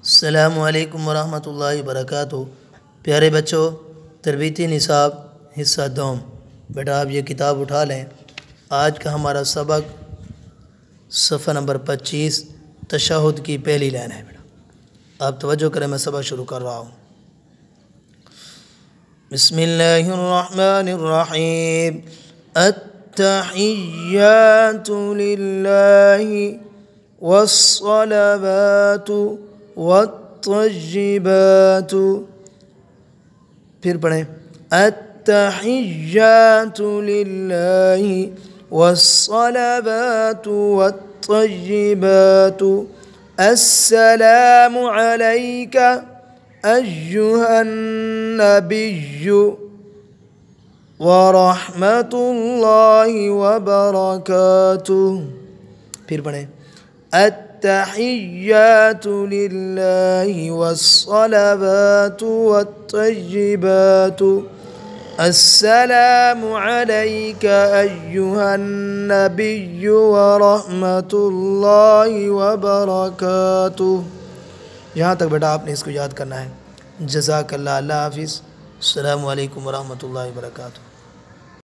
السلام علیکم ورحمۃ اللہ وبرکاتہ۔ پیارے بچوں، تربیتی نصاب حصہ دوم، بیٹا آپ یہ کتاب اٹھا لیں۔ آج کا ہمارا سبق صفحہ نمبر 25 تشہد کی پہلی لائن ہے۔ بیٹا آپ توجہ کریں، میں سبق شروع کر رہا ہوں۔ بسم اللہ الرحمن الرحیم۔ التحیات للہ والصلوات والطیبات، پھر پڑھیں، التحیات للہ والصلوات والطیبات، السلام علیک ایہا النبی ورحمۃ اللہ وبرکاتہ، پھر پڑھیں، التحیات للہ والصلوات والطیبات، السلام علیک ایہا النبی ورحمۃ اللہ وبرکاتہ۔ یہاں تک بیٹا آپ نے اس کو یاد کرنا ہے۔ جزاک اللہ، اللہ حافظ، السلام علیکم ورحمۃ اللہ وبرکاتہ۔